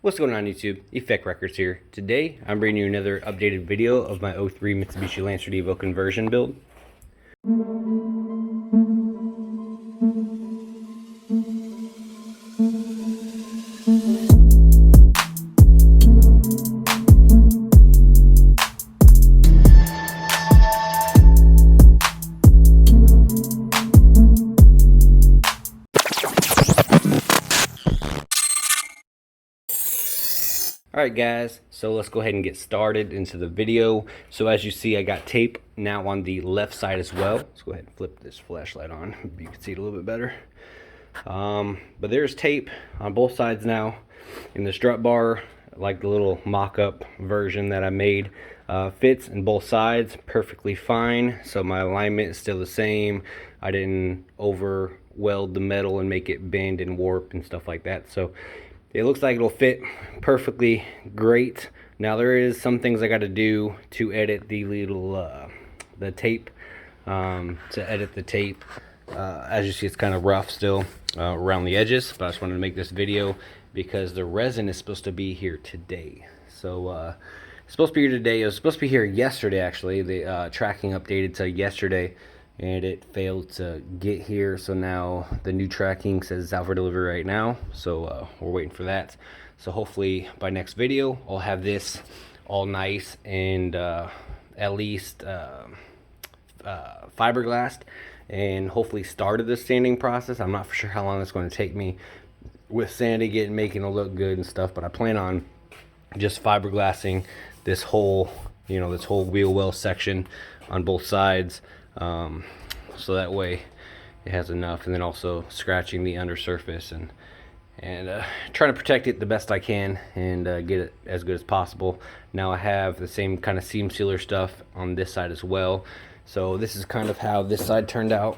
What's going on YouTube? Effect Records here. Today I'm bringing you another updated video of my 03 Mitsubishi Lancer EVO conversion build. Alright guys, so let's go ahead and get started into the video. So as you see, I got tape now on the left side as well. Let's go ahead and flip this flashlight on. Maybe you can see it a little bit better. But there's tape on both sides now. In the strut bar, like the little mock-up version that I made, fits in both sides perfectly fine. So my alignment is still the same. I didn't over weld the metal and make it bend and warp and stuff like that. So it looks like it'll fit perfectly great. Now there is some things I got to do to edit the little the tape, to edit the tape. As you see, it's kind of rough still around the edges, but I just wanted to make this video because the resin is supposed to be here today. So it's supposed to be here today. It was supposed to be here yesterday actually. The tracking updated to yesterday and it failed to get here, so now the new tracking says it's out for delivery right now, so we're waiting for that. So hopefully by next video I'll have this all nice and at least fiberglassed, and hopefully started the sanding process. I'm not for sure how long it's going to take me with sanding it and making it look good and stuff, but I plan on just fiberglassing this whole, this whole wheel well section on both sides. So that way it has enough, and then also scratching the undersurface and trying to protect it the best I can and get it as good as possible. Now I have the same kind of seam sealer stuff on this side as well. So this is kind of how this side turned out.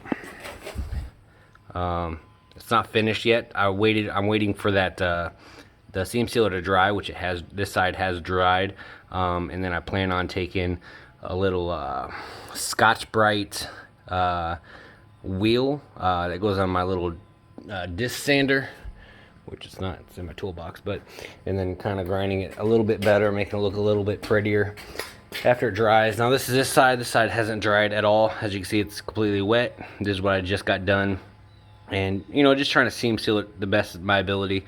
It's not finished yet. I'm waiting for that the seam sealer to dry, which it has. This side has dried, and then I plan on taking a little Scotch-Brite wheel that goes on my little disc sander, which is not, it's in my toolbox, but, and then kind of grinding it a little bit better, making it look a little bit prettier after it dries. Now this side hasn't dried at all. As you can see, it's completely wet. This is what I just got done, and just trying to seam seal it the best of my ability,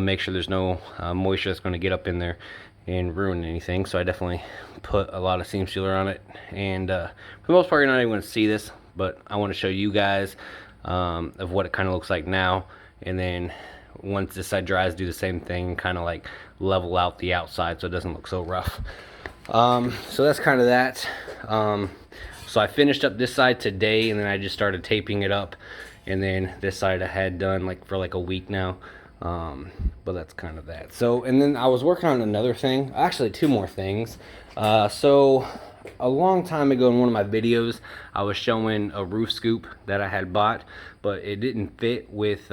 make sure there's no moisture that's going to get up in there and ruin anything. So I definitely put a lot of seam sealer on it, and for the most part you're not even going to see this, but I want to show you guys of what it kind of looks like now, and then once this side dries, do the same thing, kind of like level out the outside so it doesn't look so rough. So that's kind of that. So I finished up this side today, and then I just started taping it up, and then this side I had done for like a week now. But that's kind of that. So, and then I was working on another thing, actually two more things. So a long time ago in one of my videos, I was showing a roof scoop that I had bought, but it didn't fit with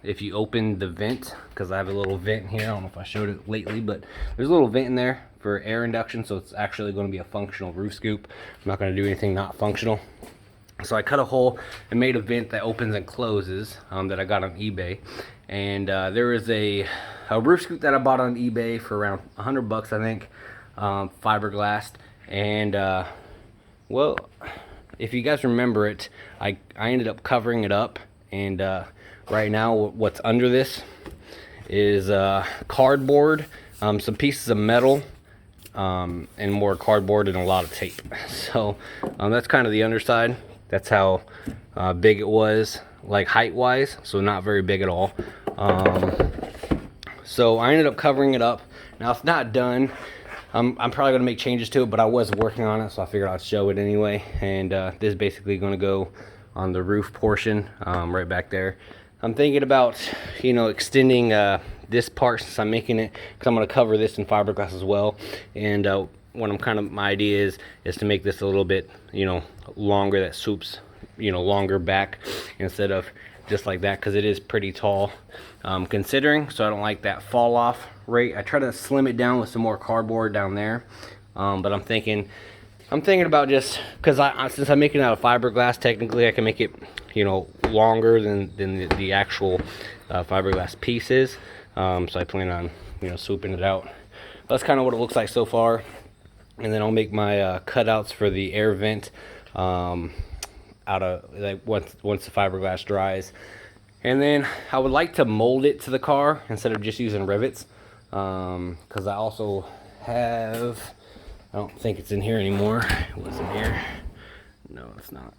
if you open the vent, because I have a little vent here. I don't know if I showed it lately, but there's a little vent in there for air induction, so it's actually going to be a functional roof scoop. I'm not going to do anything not functional. So I cut a hole and made a vent that opens and closes, that I got on eBay. And there is a roof scoop that I bought on eBay for around $100, I think, fiberglass. And well, if you guys remember it, I ended up covering it up, and right now what's under this is cardboard, some pieces of metal, and more cardboard and a lot of tape. So that's kind of the underside. That's how big it was, like height wise, so not very big at all. So I ended up covering it up. Now it's not done. I'm probably gonna make changes to it, but I was working on it, so I figured I'd show it anyway. And this is basically gonna go on the roof portion, right back there. I'm thinking about, extending this part since I'm making it, because I'm gonna cover this in fiberglass as well. And my idea is to make this a little bit, longer, that swoops, longer back instead of just like that, because it is pretty tall, considering. So I don't like that fall off rate. I try to slim it down with some more cardboard down there, but I'm thinking about, just because since I'm making it out of fiberglass, technically I can make it longer than the actual fiberglass pieces. So I plan on you know, swooping it out. That's kind of what it looks like so far. And then I'll make my cutouts for the air vent out of, like, once the fiberglass dries. And then I would like to mold it to the car instead of just using rivets, because I also have, I don't think it's in here anymore. It wasn't here. No, it's not.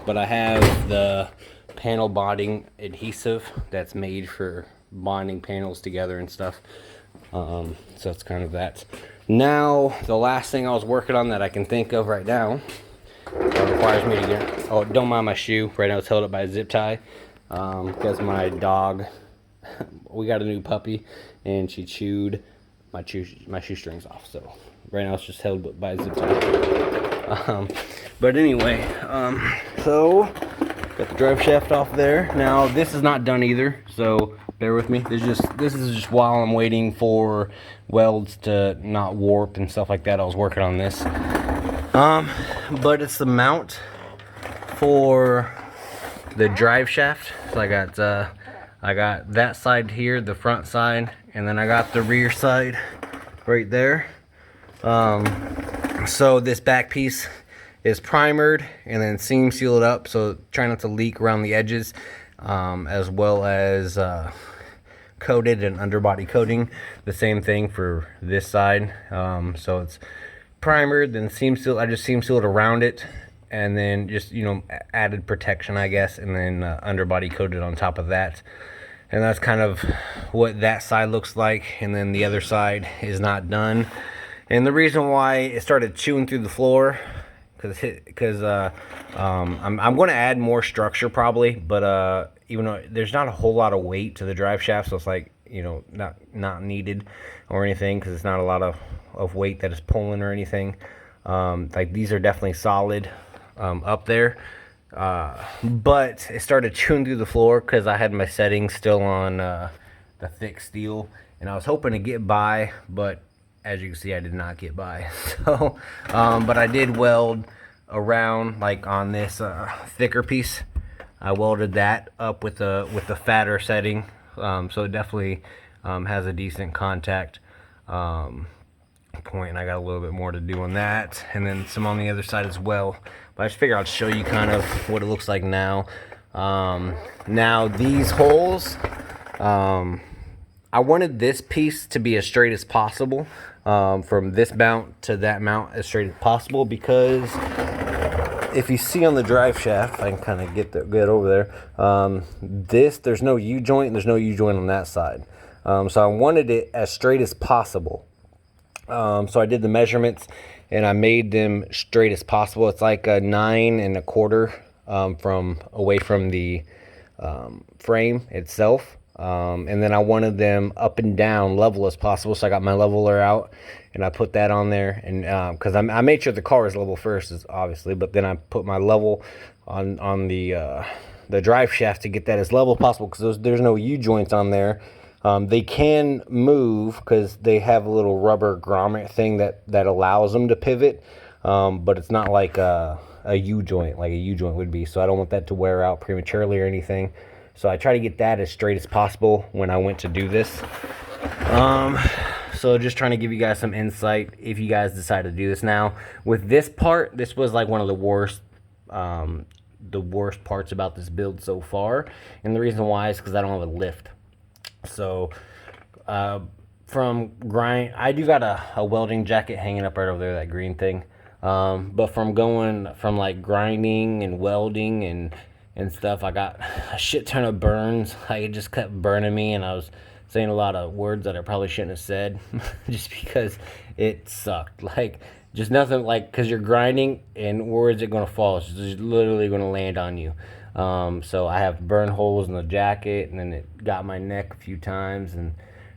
But I have the panel bonding adhesive that's made for bonding panels together and stuff. So it's kind of that. Now, the last thing I was working on that I can think of right now requires me to get, oh, don't mind my shoe. Right now it's held up by a zip tie, because my dog, we got a new puppy, and she chewed my shoestrings off. So right now it's just held up by a zip tie. But anyway, so got the drive shaft off there. Now this is not done either, so bear with me. This is just while I'm waiting for welds to not warp and stuff like that. I was working on this. But it's the mount for the drive shaft. So I got that side here, the front side, and then I got the rear side right there. So this back piece is primered and then seam sealed up, so try not to leak around the edges, as well as coated and underbody coating. The same thing for this side. So it's primered, then seam sealed. I just seam sealed around it, and then just, you know, added protection, I guess, and then underbody coated on top of that. And that's kind of what that side looks like. And then the other side is not done. And the reason why it started chewing through the floor, because I'm going to add more structure probably, but even though there's not a whole lot of weight to the drive shaft, so it's like, you know, not needed or anything, because it's not a lot of weight that is pulling or anything. Like, these are definitely solid up there, but it started chewing through the floor because I had my settings still on the thick steel, and I was hoping to get by, but as you can see, I did not get by. So, but I did weld around, like on this thicker piece. I welded that up with the fatter setting, so it definitely has a decent contact point. And I got a little bit more to do on that, and then some on the other side as well. But I just figured I'd show you kind of what it looks like now. Now these holes, I wanted this piece to be as straight as possible, from this mount to that mount as straight as possible, because if you see on the drive shaft, I can kind of get over there, there's no U-joint, and there's no U-joint on that side. So I wanted it as straight as possible. So I did the measurements, and I made them straight as possible. It's like a 9 1/4 from away from the frame itself. And then I wanted them up and down level as possible, so I got my leveler out and I put that on there, and because I made sure the car is level first, obviously, but then I put my level on the drive shaft to get that as level as possible, because there's no U-joints on there. They can move because they have a little rubber grommet thing that allows them to pivot, but it's not like a U-joint like a U-joint would be, so I don't want that to wear out prematurely or anything. So I try to get that as straight as possible when I went to do this. So just trying to give you guys some insight if you guys decide to do this. Now, with this part, this was like one of the worst parts about this build so far. And the reason why is because I don't have a lift. So from grind, I do got a welding jacket hanging up right over there, that green thing. But from going from like grinding and welding and stuff, I got a shit ton of burns. Like, it just kept burning me, and I was saying a lot of words that I probably shouldn't have said just because it sucked. Like, just nothing, like, because you're grinding, and where is it going to fall? It's just literally going to land on you. So I have burn holes in the jacket, and then it got my neck a few times, and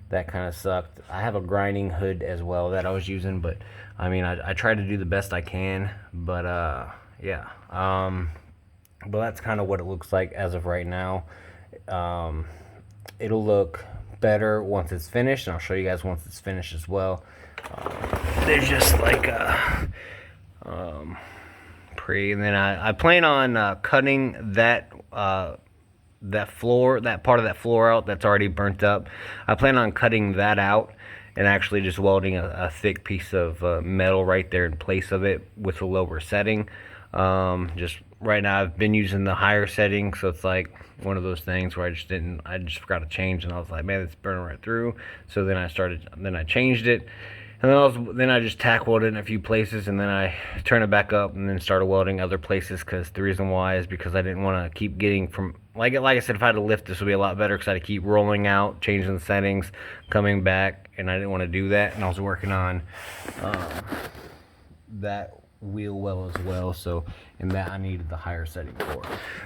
that kind of sucked. I have a grinding hood as well that I was using, but I mean, I try to do the best I can, but yeah. But that's kind of what it looks like as of right now. It'll look better once it's finished, and I'll show you guys once it's finished as well. There's just like and then I plan on cutting that that part of that floor out that's already burnt up. I plan on cutting that out and actually just welding a thick piece of metal right there in place of it with a lower setting. Just right now I've been using the higher setting, so it's like one of those things where I just forgot to change, and I was like, man, it's burning right through. So then I changed it, and then I just tack welded in a few places, and then I turned it back up and then started welding other places, because the reason why is because I didn't want to keep getting from, like I said, if I had to lift this would be a lot better, because I had to keep rolling out, changing the settings, coming back, and I didn't want to do that. And I was working on that wheel well as well, so in that I needed the higher setting for.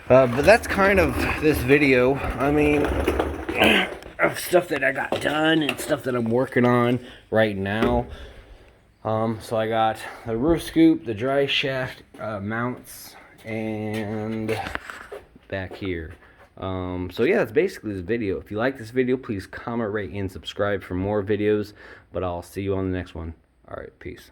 But that's kind of this video. I mean, of stuff that I got done and stuff that I'm working on right now. So I got the roof scoop, the dry shaft mounts, and back here. So yeah, that's basically this video. If you like this video, please comment, rate, and subscribe for more videos. But I'll see you on the next one. All right, peace.